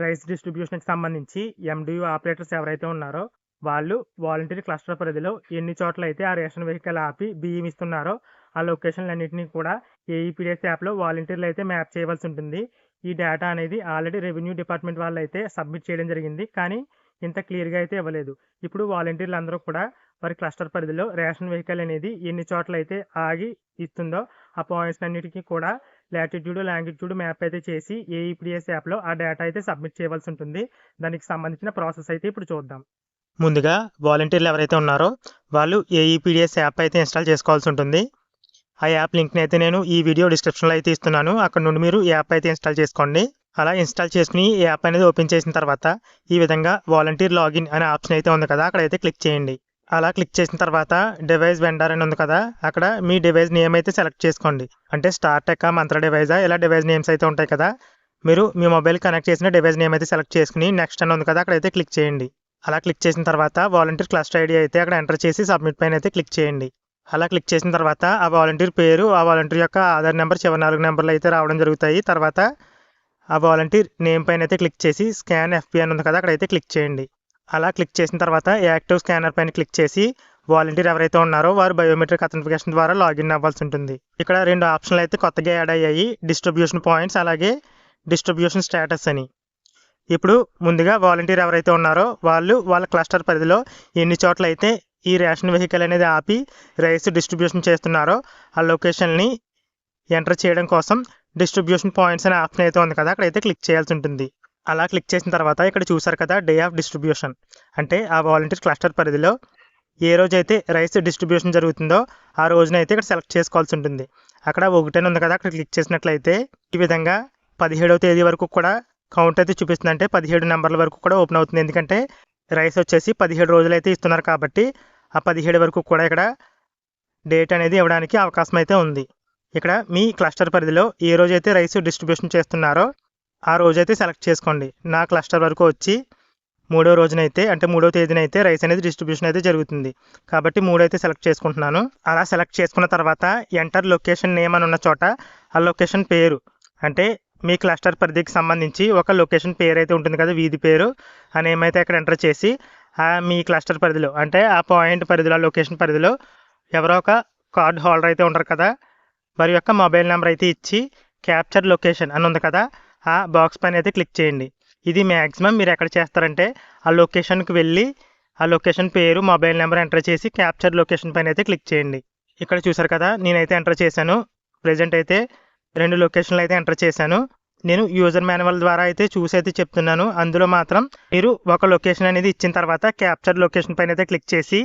Rice డిస్ట్రిబ్యూషన్‌కి సంబంధించి MDU operators ఎవరైతే ఉన్నారో, వాళ్ళు వాలంటీర్ క్లస్టర్ పరిధిలో ఎన్ని చోట్లయితే ఆ రేషన్ వెహికల్ ఆపి బియ్యం ఇస్తున్నారో, ఆ లొకేషన్‌లన్నిటిని కూడా ఏఈపీడీఎస్ యాప్‌లో వాలంటీర్‌లయితే మ్యాప్ చేయవలసి ఉంటుంది. ఈ డేటా అనేది ఆల్రెడీ రెవెన్యూ డిపార్ట్మెంట్ వాళ్ళైతే సబ్మిట్ చేయడం జరిగింది. కానీ ఇంత క్లియర్‌గా అయితే ఇవ్వలేదు. ఇప్పుడు వాలంటీర్‌లందరూ కూడా వారి క్లస్టర్ పరిధిలో రేషన్ వెహికల్ అనేది ఎన్ని చోట్లయితే ఆగి ఇస్తుందో, ఆ పాయింట్స్ అన్నిటికి కూడా లాటిట్యూడ్, లాంగిట్యూడ్ మ్యాప్ అయితే చేసి ఏఈపీడీఎస్ యాప్‌లో ఆ డేటా అయితే సబ్మిట్ చేయవలసి ఉంటుంది. దానికి సంబంధించిన ప్రాసెస్ అయితే ఇప్పుడు చూద్దాం. ముందుగా వాలంటీర్లు ఎవరైతే ఉన్నారో వాళ్ళు ఏఈపీడీఎస్ యాప్ అయితే ఇన్‌స్టాల్ చేసుకోవాల్సి ఉంటుంది. ఆ యాప్ లింక్‌ని అయితే నేను ఈ వీడియో డిస్క్రిప్షన్‌లో అయితే ఇస్తున్నాను. అక్కడ నుండి మీరు ఈ యాప్ అయితే ఇన్‌స్టాల్ చేసుకోండి. అలా ఇన్‌స్టాల్ చేసుకుని ఈ యాప్ అనేది ఓపెన్ చేసిన తర్వాత ఈ విధంగా వాలంటీర్ లాగిన్ అనే ఆప్షన్ అయితే ఉంది కదా, అక్కడైతే క్లిక్ చేయండి. అలా క్లిక్ చేసిన తర్వాత డివైస్ వెండర్ అని ఉంది కదా, అక్కడ మీ డివైస్ నేమ్ అయితే సెలెక్ట్ చేసుకోండి. అంటే స్టార్టెకా, మంత్ర డివైజా, ఇలా డివైస్ నేమ్స్ అయితే ఉంటాయి కదా. మీరు మీ మొబైల్ కనెక్ట్ చేసిన డివైస్ నేమ్ అయితే సెలెక్ట్ చేసుకుని నెక్స్ట్ అని ఉంది కదా, అక్కడైతే క్లిక్ చేయండి. అలా క్లిక్ చేసిన తర్వాత వాలంటీర్ క్లస్టర్ ఐడి అయితే అక్కడ ఎంటర్ చేసి సబ్మిట్ పైన అయితే క్లిక్ చేయండి. అలా క్లిక్ చేసిన తర్వాత ఆ వాలంటీర్ పేరు, ఆ వాలంటీర్ యొక్క ఆధార్ నెంబర్, చివరి 4 నెంబర్లు అయితే రావడం జరుగుతాయి. తర్వాత ఆ వాలంటీర్ నేమ్ పైన అయితే క్లిక్ చేసి స్కాన్ ఎఫ్పి అని ఉంది కదా, అక్కడైతే క్లిక్ చేయండి. అలా క్లిక్ చేసిన తర్వాత యాక్టివ్ స్కానర్ పైన క్లిక్ చేసి వాలంటీర్ ఎవరైతే ఉన్నారో వారు బయోమెట్రిక్ అథెంటిఫికేషన్ ద్వారా లాగిన్ అవ్వాల్సి ఉంటుంది. ఇక్కడ 2 ఆప్షన్లు అయితే కొత్తగా యాడ్ అయ్యాయి, డిస్ట్రిబ్యూషన్ పాయింట్స్ అలాగే డిస్ట్రిబ్యూషన్ స్టేటస్ అని. ఇప్పుడు ముందుగా వాలంటీర్ ఎవరైతే ఉన్నారో వాళ్ళు వాళ్ళ క్లస్టర్ పరిధిలో ఎన్ని చోట్ల అయితే ఈ రేషన్ వెహికల్ అనేది ఆపి రైస్ డిస్ట్రిబ్యూషన్ చేస్తున్నారో ఆ లొకేషన్ని ఎంటర్ చేయడం కోసం డిస్ట్రిబ్యూషన్ పాయింట్స్ అనే ఆప్షన్ అయితే ఉంది కదా, అక్కడైతే క్లిక్ చేయాల్సి ఉంటుంది. అలా క్లిక్ చేసిన తర్వాత ఇక్కడ చూసారు కదా డే ఆఫ్ డిస్ట్రిబ్యూషన్, అంటే ఆ వాలంటీర్ క్లస్టర్ పరిధిలో ఏ రోజైతే రైస్ డిస్ట్రిబ్యూషన్ జరుగుతుందో ఆ రోజునైతే ఇక్కడ సెలెక్ట్ చేసుకోవాల్సి ఉంటుంది. అక్కడ 1 అని ఉంది కదా, అక్కడ క్లిక్ చేసినట్లయితే ఈ విధంగా 17వ తేదీ వరకు కూడా కౌంట్ అయితే చూపిస్తుంది. అంటే 17 నెంబర్ల వరకు కూడా ఓపెన్ అవుతుంది. ఎందుకంటే రైస్ వచ్చేసి 17 రోజులు అయితే ఇస్తున్నారు కాబట్టి ఆ 17 వరకు కూడా ఇక్కడ డేట్ అనేది ఇవ్వడానికి అవకాశం అయితే ఉంది. ఇక్కడ మీ క్లస్టర్ పరిధిలో ఏ రోజైతే రైస్ డిస్ట్రిబ్యూషన్ చేస్తున్నారో ఆ రోజైతే సెలెక్ట్ చేసుకోండి. నా క్లస్టర్ వరకు వచ్చి 3వ రోజునైతే, అంటే 3వ తేదీనైతే రైస్ అనేది డిస్ట్రిబ్యూషన్ అయితే జరుగుతుంది. కాబట్టి 3 అయితే సెలెక్ట్ చేసుకుంటున్నాను. అలా సెలెక్ట్ చేసుకున్న తర్వాత ఎంటర్ లొకేషన్ నేమ్ అని ఉన్న చోట ఆ లొకేషన్ పేరు, అంటే మీ క్లస్టర్ పరిధికి సంబంధించి ఒక లొకేషన్ పేరు అయితే ఉంటుంది కదా, వీధి పేరు ఆ నేమ్ అయితే అక్కడ ఎంటర్ చేసి మీ క్లస్టర్ పరిధిలో, అంటే ఆ పాయింట్ పరిధిలో, ఆ లొకేషన్ పరిధిలో ఎవరో ఒక కార్డ్ హోల్డర్ అయితే ఉంటారు కదా, వారి యొక్క మొబైల్ నెంబర్ అయితే ఇచ్చి క్యాప్చర్ లొకేషన్ అని ఉంది కదా, ఆ బాక్స్ పైన అయితే క్లిక్ చేయండి. ఇది మ్యాక్సిమం మీరు ఎక్కడ చేస్తారంటే ఆ లొకేషన్కి వెళ్ళి ఆ లొకేషన్ పేరు, మొబైల్ నెంబర్ ఎంటర్ చేసి క్యాప్చర్ లొకేషన్ పైన అయితే క్లిక్ చేయండి. ఇక్కడ చూసారు కదా నేనైతే ఎంటర్ చేశాను. ప్రజెంట్ అయితే 2 లొకేషన్లు అయితే ఎంటర్ చేశాను. నేను యూజర్ మాన్యువల్ ద్వారా అయితే చూసి అయితే చెప్తున్నాను. అందులో మాత్రం మీరు ఒక లొకేషన్ అనేది ఇచ్చిన తర్వాత క్యాప్చర్ లొకేషన్ పైన అయితే క్లిక్ చేసి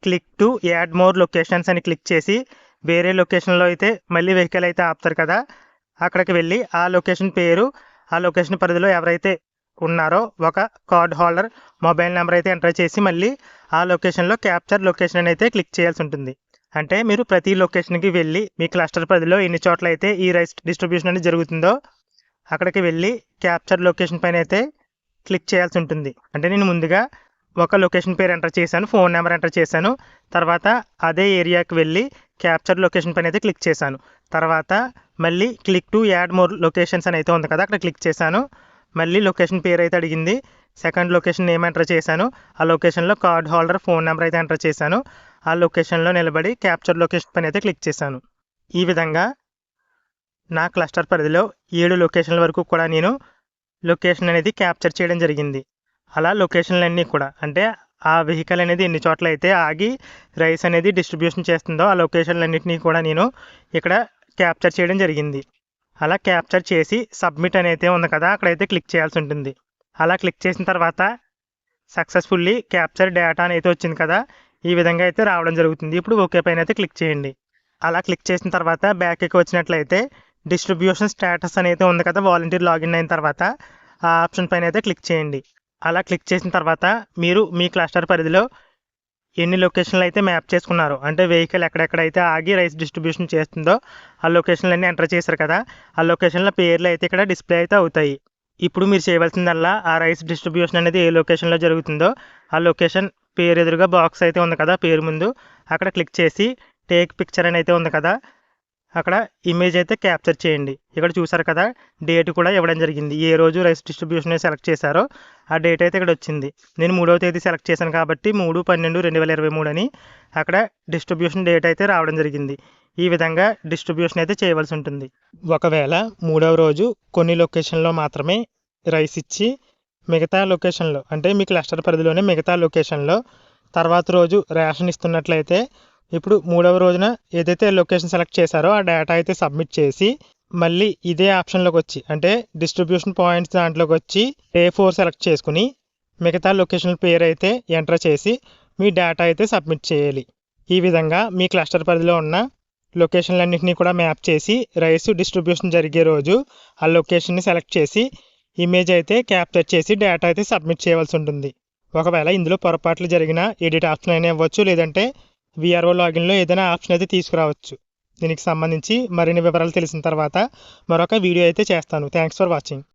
click to add more locations అని క్లిక్ చేసి వేరే లొకేషన్లో అయితే మళ్ళీ వెహికల్ అయితే ఆపుతారు కదా, అక్కడికి వెళ్ళి ఆ లొకేషన్ పేరు, ఆ లొకేషన్ పరిధిలో ఎవరైతే ఉన్నారో ఒక కార్డ్ హోల్డర్ మొబైల్ నెంబర్ అయితే ఎంటర్ చేసి మళ్ళీ ఆ లొకేషన్లో క్యాప్చర్ లొకేషన్ అయితే క్లిక్ చేయాల్సి ఉంటుంది. అంటే మీరు ప్రతి లొకేషన్కి వెళ్ళి మీ క్లస్టర్ పరిధిలో ఎన్ని చోట్ల అయితే ఈ రైస్ డిస్ట్రిబ్యూషన్ అనేది జరుగుతుందో అక్కడికి వెళ్ళి క్యాప్చర్ లొకేషన్ పైన అయితే క్లిక్ చేయాల్సి ఉంటుంది. అంటే నేను ముందుగా ఒక లొకేషన్ పేరు ఎంటర్ చేశాను, ఫోన్ నెంబర్ ఎంటర్ చేశాను, తర్వాత అదే ఏరియాకి వెళ్ళి క్యాప్చర్ లొకేషన్ పైన అయితే క్లిక్ చేశాను. తర్వాత మళ్ళీ click to add more locations అని అయితే ఉంది కదా, అక్కడ క్లిక్ చేశాను. మళ్ళీ లొకేషన్ పేరు అయితే అడిగింది, సెకండ్ లొకేషన్ నేమ్ ఎంటర్ చేశాను, ఆ లొకేషన్లో కార్డ్ హోల్డర్ ఫోన్ నెంబర్ అయితే ఎంటర్ చేశాను, ఆ లొకేషన్లో నిలబడి క్యాప్చర్ లొకేషన్ పైన అయితే క్లిక్ చేశాను. ఈ విధంగా నా క్లస్టర్ పరిధిలో 7 లొకేషన్ల వరకు కూడా నేను లొకేషన్ అనేది క్యాప్చర్ చేయడం జరిగింది. అలా లొకేషన్లన్నీ కూడా, అంటే ఆ వెహికల్ అనేది ఎన్ని చోట్ల అయితే ఆగి రైస్ అనేది డిస్ట్రిబ్యూషన్ చేస్తుందో ఆ లొకేషన్లన్నింటినీ కూడా నేను ఇక్కడ క్యాప్చర్ చేయడం జరిగింది. అలా క్యాప్చర్ చేసి సబ్మిట్ అని అయితే ఉంది కదా, అక్కడైతే క్లిక్ చేయాల్సి ఉంటుంది. అలా క్లిక్ చేసిన తర్వాత సక్సెస్ఫుల్లీ క్యాప్చర్ డేటా అని అయితే వచ్చింది కదా, ఈ విధంగా అయితే రావడం జరుగుతుంది. ఇప్పుడు ఓకే పైన అయితే క్లిక్ చేయండి. అలా క్లిక్ చేసిన తర్వాత బ్యాక్కి వచ్చినట్లయితే డిస్ట్రిబ్యూషన్ స్టేటస్ అనేది ఉంది కదా, వాలంటీర్ లాగిన్ అయిన తర్వాత ఆ ఆప్షన్ పైన అయితే క్లిక్ చేయండి. అలా క్లిక్ చేసిన తర్వాత మీరు మీ క్లస్టర్ పరిధిలో ఎన్ని లొకేషన్లు అయితే మ్యాప్ చేసుకున్నారో, అంటే వెహికల్ ఎక్కడెక్కడైతే ఆగి రైస్ డిస్ట్రిబ్యూషన్ చేస్తుందో ఆ లొకేషన్లన్నీ ఎంటర్ చేశారు కదా, ఆ లొకేషన్ల పేర్లు అయితే ఇక్కడ డిస్ప్లే అయితే అవుతాయి. ఇప్పుడు మీరు చేయవలసిందల్లా ఆ రైస్ డిస్ట్రిబ్యూషన్ అనేది ఏ లొకేషన్లో జరుగుతుందో ఆ లొకేషన్ పేరు ఎదురుగా బాక్స్ అయితే ఉంది కదా, పేరు ముందు అక్కడ క్లిక్ చేసి టేక్ పిక్చర్ అని అయితే ఉంది కదా, అక్కడ ఇమేజ్ అయితే క్యాప్చర్ చేయండి. ఇక్కడ చూసారు కదా, డేట్ కూడా ఇవ్వడం జరిగింది. ఏ రోజు రైస్ డిస్ట్రిబ్యూషన్ సెలెక్ట్ చేశారో ఆ డేట్ అయితే ఇక్కడ వచ్చింది. నేను 3వ తేదీ సెలెక్ట్ చేశాను కాబట్టి 3/12/2023 అని అక్కడ డిస్ట్రిబ్యూషన్ డేట్ అయితే రావడం జరిగింది. ఈ విధంగా డిస్ట్రిబ్యూషన్ అయితే చేయవలసి ఉంటుంది. ఒకవేళ 3వ రోజు కొన్ని లొకేషన్లో మాత్రమే రైస్ ఇచ్చి మిగతా లొకేషన్లో అంటే మీ క్లస్టర్ పరిధిలోనే మిగతా లొకేషన్లో తర్వాత రోజు రేషన్ ఇస్తున్నట్లయితే ఇప్పుడు 3వ రోజున ఏదైతే లొకేషన్ సెలెక్ట్ చేశారో ఆ డేటా అయితే సబ్మిట్ చేసి మళ్ళీ ఇదే ఆప్షన్లోకి వచ్చి అంటే డిస్ట్రిబ్యూషన్ పాయింట్స్ దాంట్లోకి వచ్చి డే 4 సెలెక్ట్ చేసుకుని మిగతా లొకేషన్ పేరు అయితే ఎంటర్ చేసి మీ డేటా అయితే సబ్మిట్ చేయాలి. ఈ విధంగా మీ క్లస్టర్ పరిధిలో ఉన్న లొకేషన్లన్నింటినీ కూడా మ్యాప్ చేసి రైస్ డిస్ట్రిబ్యూషన్ జరిగే రోజు ఆ లొకేషన్ని సెలెక్ట్ చేసి ఇమేజ్ అయితే క్యాప్చర్ చేసి డేటా అయితే సబ్మిట్ చేయవలసి ఉంటుంది. ఒకవేళ ఇందులో పొరపాట్లు జరిగిన ఎడిట్ ఆప్షన్ అయినా ఇవ్వచ్చు, లేదంటే విఆర్ఓ లాగిన్లో ఏదైనా ఆప్షన్ అయితే తీసుకురావచ్చు. దీనికి సంబంధించి మరిన్ని వివరాలు తెలిసిన తర్వాత మరొక వీడియో అయితే చేస్తాను. Thanks for watching.